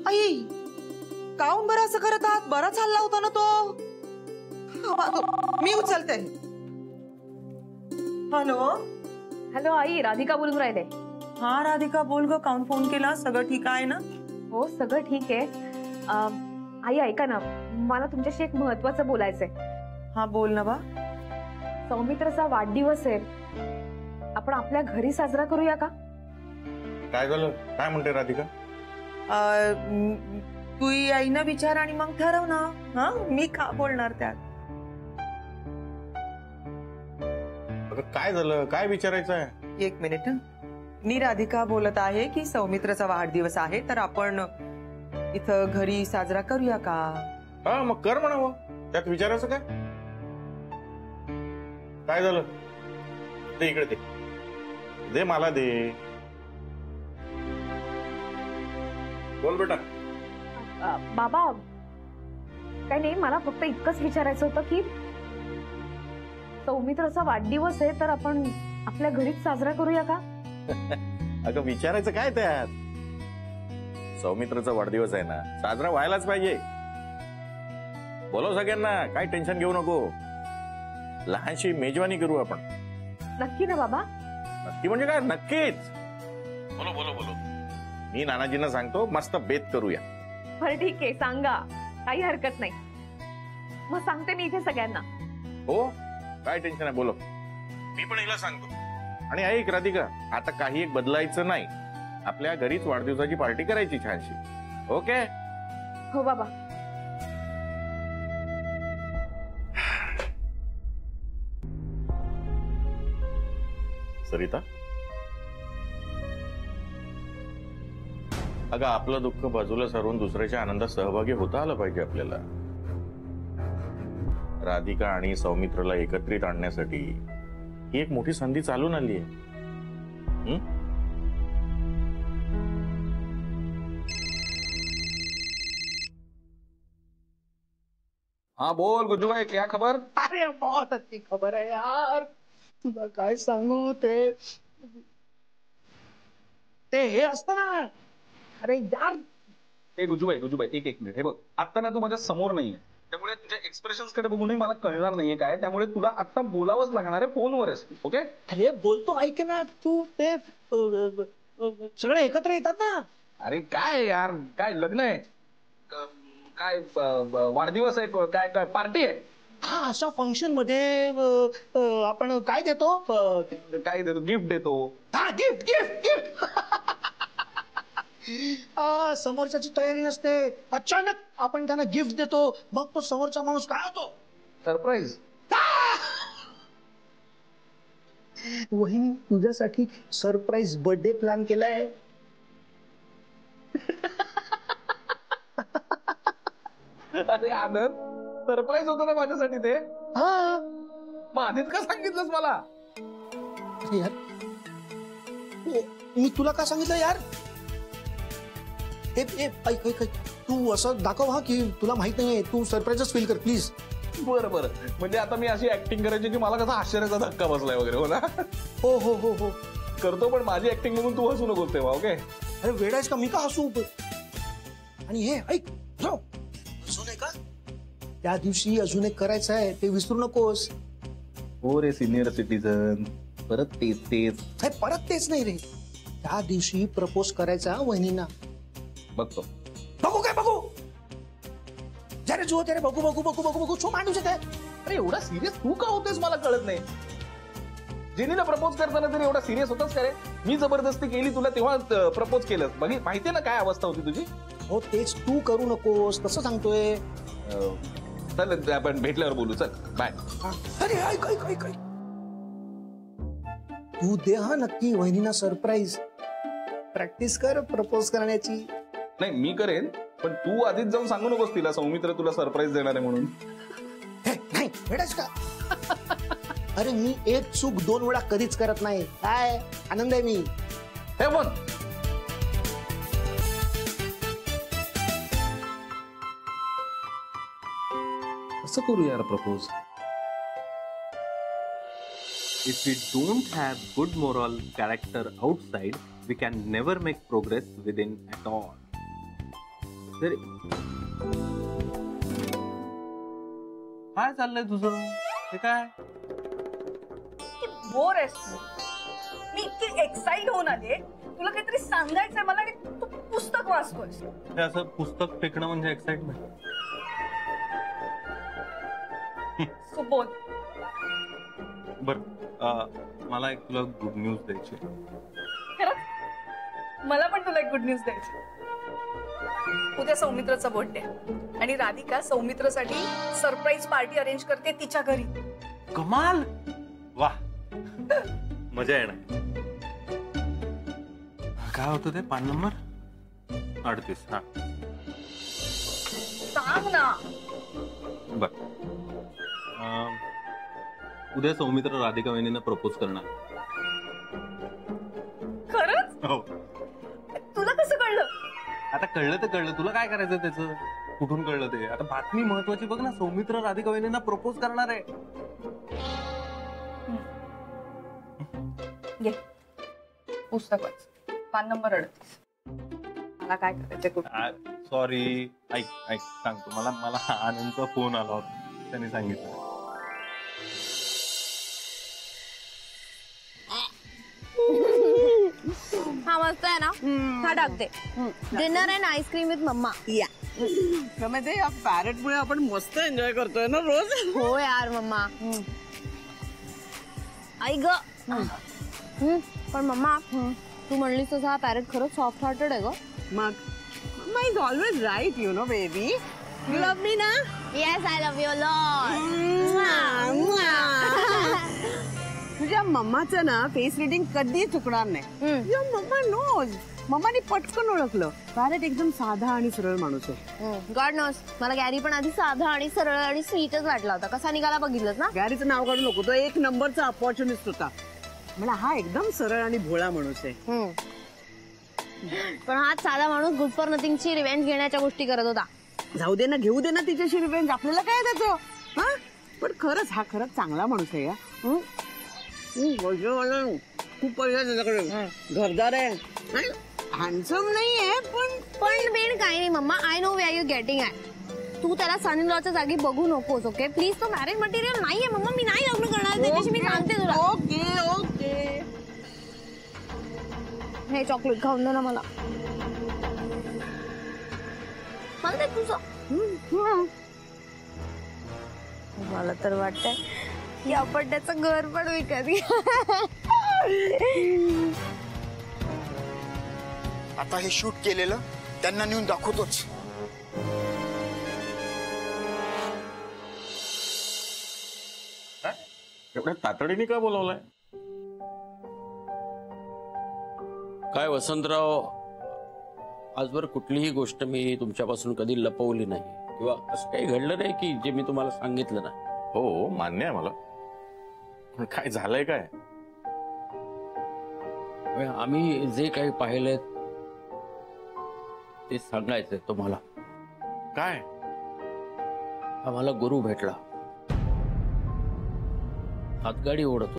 आई काऊन बरं असं करत आहात? बरा चालला होता ना तो. मी उचलते. हॅलो हॅलो आई, राधिका बोलून राहिले. हा राधिका बोल ग. काऊन फोन केला? सगळं ठीक आहे ना? हो सगळं ठीक आहे. आई ऐका ना, मला तुमच्याशी एक महत्वाचं बोलायचंय. हा बोल ना बा. सौमित्राचा वाढदिवस आहे, आपण आपल्या घरी साजरा करूया का? काय झालं? काय म्हणते राधिका? तू आईना विचार आणि मग ठरव ना. हा मी का बोलणार त्यात? काय झालं? काय विचारायचं आहे? एक मिनिट. मी राधिका बोलत आहे की सौमित्राचा वाढदिवस आहे, तर आपण इथं घरी साजरा करूया का? हा मग कर म्हणावं, त्यात विचारायचं काय? काय झालं? दे इकडे, दे मला दे. बोल बेटा. बाबा काही नाही, मला फक्त इतकंच विचारायचं होतं की सौमित्राचा वाढदिवस आहे, तर आपण आपल्या घरीच साजरा करूया का? अगं विचारायचं काय त्यात? सौमित्राचा वाढदिवस आहे ना, साजरा व्हायलाच पाहिजे. बोलव सगळ्यांना, काय टेन्शन घेऊ नको. लहानशी मेजवानी करू आपण. नक्की ना बाबा? नक्की म्हणजे काय? नक्कीच. बोलो बोलो बोलो. मी नानाजींना सांगतो, मस्त बेत करूया. बरं ठीक आहे, सांगा, काही हरकत नाही. मग सांगते मी इथे सगळ्यांना. हो काय टेन्शन आहे, बोलो. मी पण हिला सांगतो. आणि ऐक राधिका, आता काही एक बदलायचं नाही. आपल्या घरीच वाढदिवसाची पार्टी करायची छानशी. ओके? हो बाबा. सरिता, अगं आपलं दुःख बाजूला सारून दुसऱ्याच्या आनंदात सहभागी होता आलं पाहिजे आपल्याला. राधिका आणि सौमित्रला एकत्रित आणण्यासाठी ही एक मोठी संधी चालून आली आहे. हाँ बोल गुड्डू भाई, क्या खबर? अरे बहुत अच्छी खबर है यार. तुला काय सांगू, ते हे असतं ना. अरे यार, ए गुड्डू भाई एक मिनिट. हे बघ, आता ना तू माझ्या समोर नाहीये, त्यामुळे तुझ्या एक्सप्रेशन्स कडे बघूनही मला कळणार नाहीये काय. त्यामुळे तुला आता बोलावंच लागणार आहे फोनवरच. ओके? अरे बोलतो, ऐक ना तू. ते सगळे एकत्र येतात ना. अरे काय यार, काय लग्न आहे काय, वाढदिवस आहे काय, काय पार्टी आहे? हा, अशा फंक्शन मध्ये आपण काय देतो? काय देतो? गिफ्ट देतो. हा, गिफ्ट गिफ्ट गिफ्ट. समोरच्याची तयारी नसते, अचानक आपण त्यांना गिफ्ट देतो. मग तो समोरचा माणूस काय होतो? सरप्राईज. वही तुझ्यासाठी सरप्राईज बर्थडे प्लॅन केलाय. अरे आनंद, सरप्राईज होतं ना माझ्यासाठी ते. हा, मग आधीच का सांगितलंस मला? अरे यार, मी तुला का सांगितलं यार? ऐक, तू असं दाखव हा की तुला माहित नाहीये. तू सरप्राईजच फील कर प्लीज. बरं बरं, म्हणजे आता मी अशी ऍक्टिंग करायची की मला कसा आश्चर्याचा धक्का बसलाय वगैरे. हो ना? हो हो हो हो करतो, पण माझी ऍक्टिंग बघून तू हसू नकोस तेव्हा. ओके? अरे वेडायच का? मी का हसू? आणि हे ऐक, अजून आहे का? त्या दिवशी अजून एक करायचं आहे, ते विसरू नकोस. हो रे सिनियर सिटीजन, परत तेच. परत तेच नाही रे. त्या दिवशी प्रपोज करायचा वहिनींना. बघतो. बघू काय बघू? जरे जो तेरे बघू बघू बघू बघू बघू छो माणूस येते. अरे एवढा सिरियस तू का होतेस मला कळत नाही. जेनीला प्रपोज करताना तरी एवढा सिरियस होतास का रे? मी जबरदस्ती केली तुला तेव्हा प्रपोज केलं. माहितीये ना काय अवस्था होती तुझी. हो तेच, तू करू नकोस तसं सांगतोय. चल आपण भेटल्यावर बोलू. चल बाय. अरे ऐक ऐक ऐक ऐक, तू दे हा नक्की वहिनीना सरप्राईज. प्रॅक्टिस कर प्रपोज करण्याची. नाही मी करेन, पण तू आधीच जाऊन सांगू नकोस तिला सौमित्र तुला सरप्राईज देणार आहे म्हणून. नाही भेटायच का? अरे मी एक चूक 2 वेळा कधीच करत नाही. काय आनंद आहे मी. हे पण कसं करू यार propose? If we don't have good moral character outside, we can never make progress within at all. तरी काय चाललंय तुझं? ते काय बोर आहेस तू. मी इतकी एक्साइट होऊन आले, तुला काहीतरी सांगायचंय मला आणि तू पुस्तक वाचतोयस. हे असं पुस्तक फेकणं म्हणजे एक्साइटमेंट? सो बोल. बर, मला एक तुला गुड न्यूज द्यायची. खरंच मला पण तुला एक गुड न्यूज द्यायची. उद्या सौमित्रचा बर्थडे आणि राधिका सौमित्रसाठी सरप्राईज पार्टी अरेंज करते तिच्या घरी. कमाल, वा, मजा येणार. काय होतं ते 5 नंबर 38? हा, सांग ना. बर. उद्या सौमित्र राधिका वहिनींना प्रपोज करणार. खरंच? हो. तुला कसं कळलं? आता कळलं तर कळलं, तुला काय करायचं त्याचं? कुठून कळलं ते? आता बातमी महत्वाची बघ ना, सौमित्र राधिका वहिनींना प्रपोज करणार आहे. घे पुस्तक वाच. 5 नंबर 38. मला काय करायचंय कुठं? सॉरी, ऐक ऐक सांगतो. मला आनंदचा फोन आला होता, त्याने सांगितलं. हा मस्त आहे ना, हा टाकते. डिनर अँड आईस्क्रीम विथ मम्मा. या या पॅरेट मुळे आपण मस्त एन्जॉय करतोय ना रोज. हो यार मम्मा. आई ग. पण मम्मा, तू म्हणलीस तसं हा पॅरेट खरंच सॉफ्ट हार्टेड आहे ग. मग mamma is always right, you know baby. You love me ना? Yes, I love you lot. तुझ्या मम्माचं ना फेस रिडिंग कधी चुकणार नाही. Your mamma knows. मम्माने पटकन ओळखलं. पॅरेट एकदम साधा आणि सरळ माणूस आहे. गॉड नोस, मला गॅरी पण आधी साधा आणि सरळ आणि स्वीटच वाटला होता. कसा निघाला बघितलंस ना? गॅरीचं नाव काढू नको, तो 1 नंबरचा अपॉर्च्युनिस्ट होता. मला हा एकदम सरळ आणि भोळा माणूस आहे. पण हा साधा माणूस गुड फॉर नथिंगची रिव्हेंज घेण्याच्या गोष्टी करत होता. जाऊ दे ना, घेऊ दे ना तिच्याशी रिव्हेंज. आपल्याला काय त्याचं? हा, पण खरंच हा खरंच चांगला माणूस आहे. खूप पैसा त्याच्याकडे, घरदार आहे, हँडसम नाहीये पण बेन काही नाही मम्मा. I know where you getting आहे. तू त्याला सन इन लॉच्या जागी बघू नकोस. ओके प्लीज, तो मॅरेज मटेरियल नाहीये मम्मा. मी नाही लग्न करणार त्याच्याशी, मी सांगते तुला. Okay okay. हे चॉकलेट खाऊन दे ना मला. मला ते तुझं. मला तर वाटतंय की आपण त्याचं घर पण विकत घेऊ. आता हे शूट केलेलं त्यांना नेऊन दाखवतोच. एवढ्या तातडीने का बोलवलंय? काय वसंतराव, आजवर कुठलीही गोष्ट मी तुमच्यापासून कधी लपवली नाही किंवा असं काही घडलं नाही की जे मी तुम्हाला सांगितलं नाही. हो, मान्य आहे मला, पण काय झालंय काय? आम्ही जे काही पाहिलंय ते सांगायचंय तुम्हाला. काय? आम्हाला गुरु भेटला, हातगाडी ओढतो.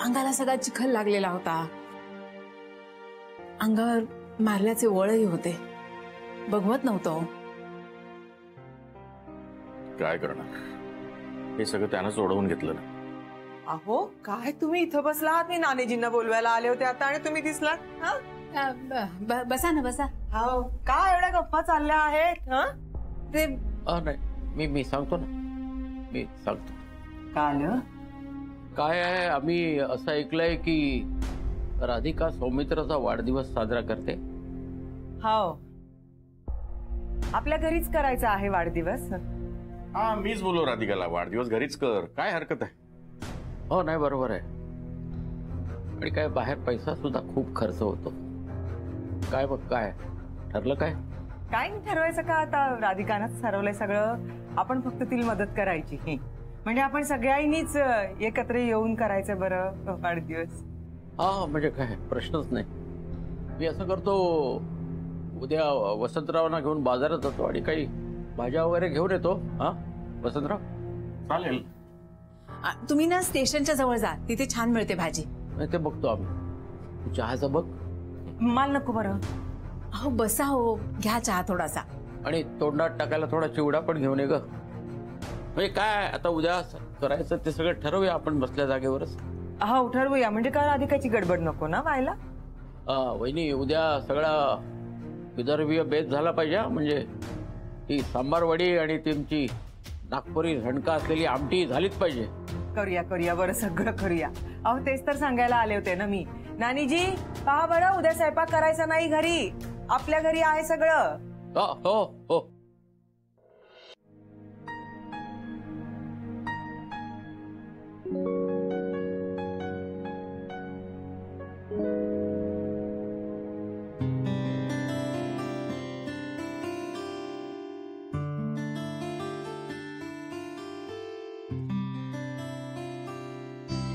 अंगाला सगळा चिखल लागलेला होता. अंगावर मारल्याचे वळही होते. बघवत नव्हतो. काय करणार, हे सगळं त्यानं सोडवून घेतलं ना. अहो काय तुम्ही इथं बसला आहात? मी नानेजींना बोलवायला आले होते आता आणि तुम्ही दिसलात. बसा ना बसा. हो, काय एवढ्या गप्पा चालल्या आहेत? ते नाही, मी सांगतो ना, मी सांगतो. काय काय आहे, आम्ही असं ऐकलंय की राधिका सौमित्राचा वाढदिवस साजरा करते. हो, आपल्या घरीच करायचा आहे वाढदिवस. हा मीच बोलू राधिकाला वाढदिवस घरीच कर, काय हरकत आहे. हो नाही बरोबर आहे. आणि काय बाहेर पैसा सुद्धा खूप खर्च होतो. काय बघ काय ठरलं काय? काय नाही ठरवायचं का आता, राधिकानंच ठरवलंय सगळं. आपण फक्त तिला मदत करायची. म्हणजे आपण सगळ्यांनीच एकत्र येऊन करायचं बरं वाढदिवस. हा म्हणजे काय प्रश्नच नाही. मी असं करतो, उद्या वसंतरावना घेऊन बाजारात जातो आणि काही भाज्या वगैरे घेऊन येतो. हा वसंतराव चालेल. तुम्ही ना स्टेशनच्या जवळ जा, तिथे छान मिळते भाजी. ते बघतो आम्ही. तू चहाचं बघ. मला नको बरं. हो बसा, हो घ्या चहा थोडासा. आणि तोंडात टाकायला थोडा चिवडा पण घेऊन ये ग. म्हणजे काय आता उद्या करायचं ते सगळं ठरवूया आपण बसल्या जागेवरच. हो ठरवूया. म्हणजे काय राधिकाची गडबड नको ना व्हायला. वहिनी उद्या सगळा विदर्भीय बेत झाला पाहिजे. म्हणजे ती सांबार वडी आणि तुमची नागपुरी झणका असलेली आमटी झालीच पाहिजे. करूया करूया बरं, सगळं करूया. अहो तेच तर सांगायला आले होते ना मी. नानीजी पहा बरं, उद्या स्वयंपाक करायचा नाही घरी, आपल्या घरी आहे सगळं. हो हो.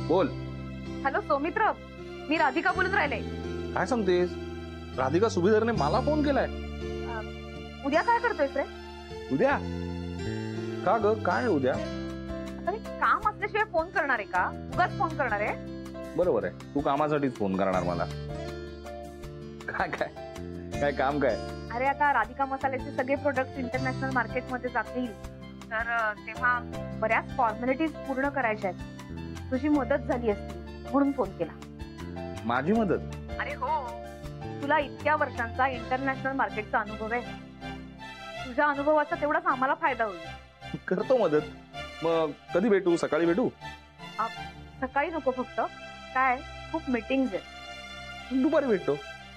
बोल. हॅलो सौमित्र, मी राधिका बोलून राहिले. काय सांगतेस? राधिका सुभेदारने मला फोन केलाय. उद्या काय करतोयस रे? उद्या का ग, काय उद्या? आता मी काम असल्याशिवाय फोन करणार आहे का? उगाच फोन करणार आहे? बरोबर आहे, तू कामासाठीच फोन करणार मला. काय काय काय काम काय? अरे आता राधिका मसाल्याचे सगळे प्रोडक्ट इंटरनॅशनल मार्केटमध्ये जातील, तर तेव्हा बऱ्याच फॉर्मॅलिटीज पूर्ण करायच्या आहेत. तुझी मदत झाली असती म्हणून फोन केला. माझी मदत? अरे हो, तुला इतक्या वर्षांचा इंटरनॅशनल मार्केटचा अनुभव आहे. तुझ्या अनुभवाचा तेवढाच आम्हाला फायदा होईल. करतो मदत. मग कधी भेटू? सकाळी भेटू? सकाळी नको, फक्त काय खूप मीटिंग्स आहेत. दुपारी भेटतो.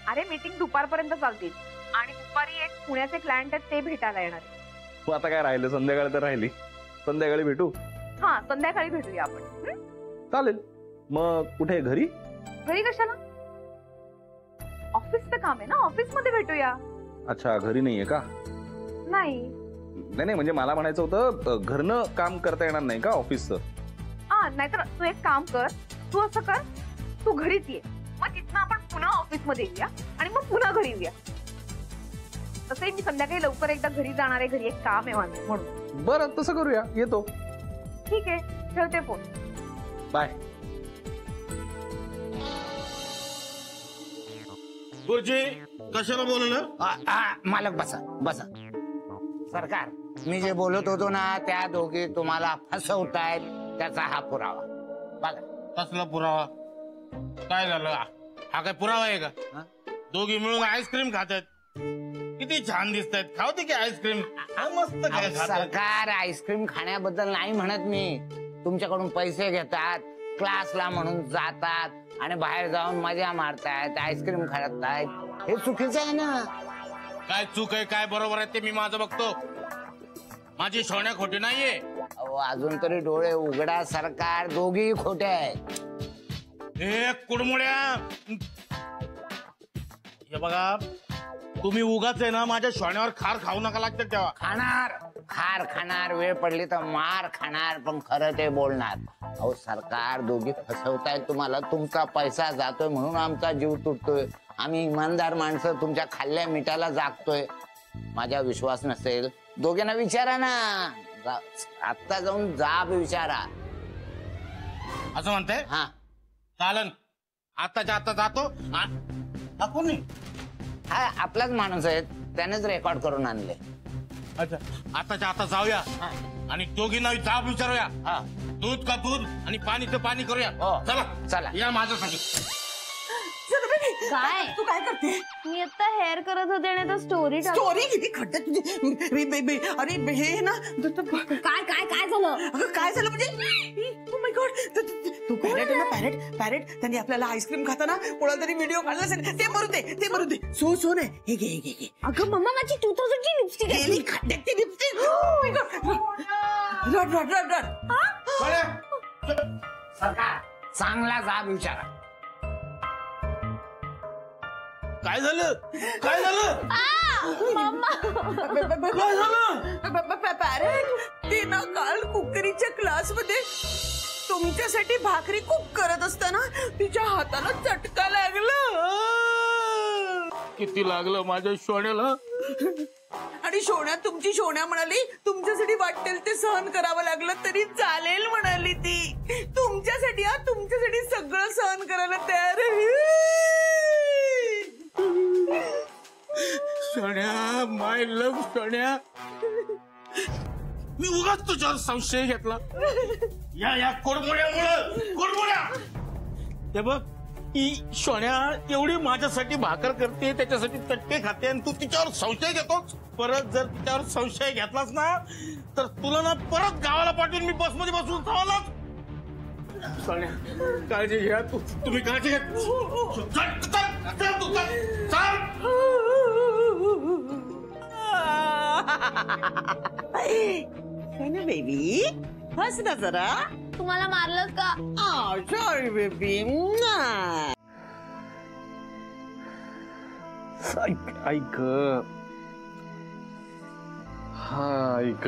अरे मीटिंग दुपारपर्यंत चालतील आणि दुपारी एक पुण्याचे क्लायंट आहेत ते भेटायला येणार. मग आता काय राहिलं, संध्याकाळी तर राहिली. संध्याकाळी भेटू. हा संध्याकाळी भेटूया आपण. चालेल. मग कुठे? घरी? घरी कशाला? ऑफिसचं काम आहे ना, ऑफिस मध्ये भेटूया. अच्छा, घरी नाहीये का? नाही नाही म्हणजे मला म्हणायचं होतं, घरनं काम करता येणार नाही का ऑफिसचं? नाहीतर तू एक काम कर, तू असं कर, तू घरीच ये, मग तिथनं आपण पुन्हा ऑफिस मध्ये येऊया आणि मग पुन्हा घरी येऊया. तसंही मी संध्याकाळी लवकर एकदा घरी जाणार आहे, घरी एक काम आहे माझं म्हणून. बरं तसं करूया, येतो. ठीक आहे, ठेवते फोन. बाय. गुरुजी कशाला बोलवलं? मालक बसा बसा. सरकार, मी जे बोलत होतो ना, त्या दोघी तुम्हाला फसवतायत, त्याचा हा पुरावा बघा. कसला पुरावा? काय झालं? हा काय पुरावा आहे का? दोघी मिळून आईस्क्रीम खातात, किती छान दिसत आहेत. खावते की आईस्क्रीम? मस्त काय खातात. सरकार, आईस्क्रीम खाण्याबद्दल नाही म्हणत मी. तुमच्याकडून पैसे घेतात, क्लासला म्हणून जातात आणि बाहेर जाऊन मजा मारतायत, आईस्क्रीम खातायत. हे चुकीचं आहे ना. काय चूक आहे काय बरोबर आहे ते मी माझं बघतो. माझी सोन्या खोटी नाहीये. अहो अजून तरी डोळे उघडा सरकार, दोघी खोटे आहेत. हे कुडमुड्या, हे बघा, तुम्ही उगाच आहे ना माझ्या सोन्यावर खार खाऊ नका लागतात तेव्हा. खाणार, खार खाणार, वेळ पडली तर मार खाणार, पण खरं ते बोलणार. अहो सरकार, दोघी फसवतायत तुम्हाला. तुमचा पैसा जातोय म्हणून आमचा जीव तुटतोय. आम्ही इमानदार माणसं तुमच्या खाल्ल्या मिठाला जागतोय. माझा विश्वास नसेल, दोघींना विचारा ना. आत्ता जाऊन जाब विचारा. असं म्हणताय? हा चालन, आताच्या आता जातो. कोण नाही? हा आपलाच माणूस आहे, त्यानेच रेकॉर्ड करून आणले. अच्छा, आताच्या आता जाऊया आणि दोघींना जाब विचारूया. दूध का दूध आणि पाणीचं पाणी करूया. चला चला या माझ्यासाठी. काय तू काय करते? मी आता हेअर करत होते आणि आता स्टोरी स्टोरी किती खड्ड्यात तुझी. अरे हे ना, काय काय काय झालं? अगं काय झालं म्हणजे? Oh my God, Tu parrot आहे ना, पॅरेट. त्यांनी आपल्याला आईस्क्रीम खाताना कोणाला तरी व्हिडिओ काढला असेल. ते मरू दे. सो नाही. हे घे. अगं मम्मा, माझी 2000 ची लिपस्टिक गेली खड्ड्यात ती लिपस्टिक. Oh my God. रड रड रड रड. सरकार चांगला जाब विचारा. काय झालं काय झालं काय झालं? पॅरेट ते ना काल कुकरीच्या क्लासमध्ये तुमच्यासाठी भाकरी कुक करत असताना तिच्या हाताला चटका लागला. किती लागलं माझ्या सोन्याला? आणि तुमची सोन्या म्हणाली तुमच्यासाठी वाटेल ते सहन करावं लागलं तरी चालेल म्हणाली ती. तुमच्यासाठी सगळं सहन करायला तयार आहे. सोन्या माय लव्ह सोन्या, मी उगाच तुझ्यावर संशय घेतला या कोडमोड्या. ते बघ ही सोन्या एवढी माझ्यासाठी भाकर करते, त्याच्यासाठी चटके खाते आणि तू तिच्यावर संशय घेतोस. परत जर तिच्यावर संशय घेतलास ना तर तुला ना परत गावाला पाठवून मी बसमध्ये बसून चाललास. सोन्या काळजी घ्या, तुम्ही काळजी घ्या. बेबी हस ना जरा. तुम्हाला मारलं का? Sorry baby. ऐक हा ऐक.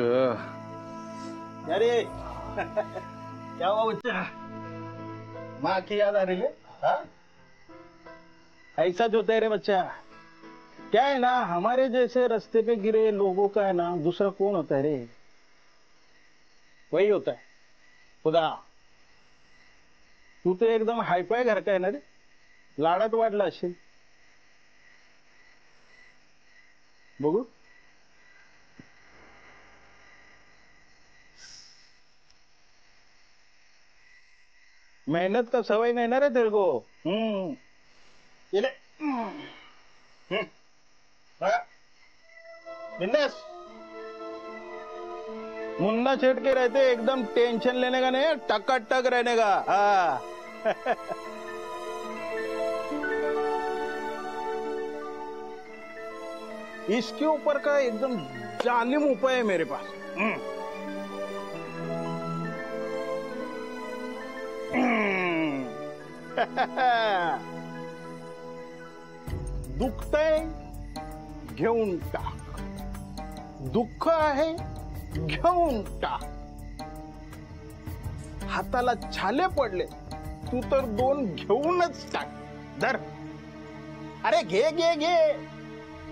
अरे क्या हुआ बच्चा? माँ की याद आ रही है? हाँ? ऐसा जो होता है रे बच्चा. क्या है ना, हमारे जैसे रास्ते पे गिरे लोगों का है ना दूसरा कौन होता है रे? वही होता है खुदा. तू तो एकदम हायफाय घर का है ना रे, लाडात वाढला असेल. बघू मेहनत का सवय नहीं ना रे तेरे को. ये ले. बिंदास. मुन्ना छेड़ के रहते, एकदम टेंशन लेने का नहीं, टकाटक रहने का. हाँ. इसके ऊपर का एकदम जालिम उपाय है मेरे पास. दुखतंय घेऊन टाक. दुःख आहे घेऊन टाक. हाताला छाले पडले तू तर 2 घेऊनच टाक. धर. अरे घे घे घे.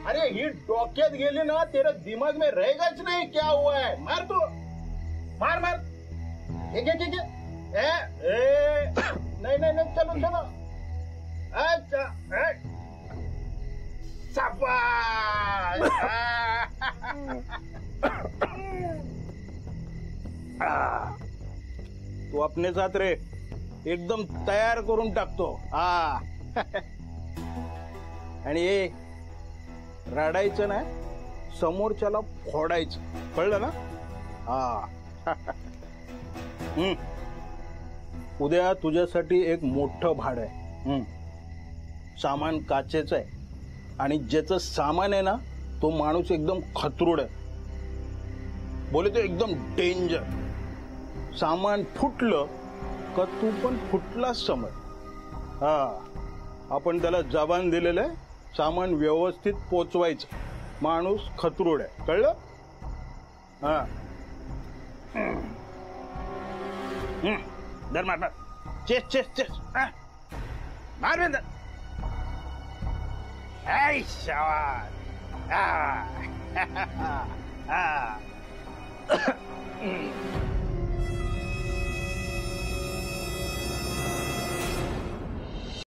अरे ही डोक्यात गेली ना तेरा दिमाग में रहेगाच नहीं. क्या हुआ है? मार तू. मार मार. घे घे घे घे. नहीं नहीं नहीं चलो चलो. अच्छा शाबाश. तू अपने साथ रे, एकदम तयार करून टाकतो. हा. आणि हे रडायचं ना, समोरच्याला फोडायचं, कळलं ना? हा. उद्या तुझ्यासाठी एक मोठं भाड आहे. सामान काचेचं आहे आणि ज्याचं सामान आहे ना तो माणूस एकदम खतरूड आहे. बोले तो एकदम डेंजर. सामान फुटलं का तू पण फुटलाच समज. हा. आपण त्याला जबान दिलेलं आहे, सामान व्यवस्थित पोचवायचं. माणूस खतरूड आहे, कळलं? हा. धर मार मार. Chase chase chase. मार बेंदर. ऐ शाबास.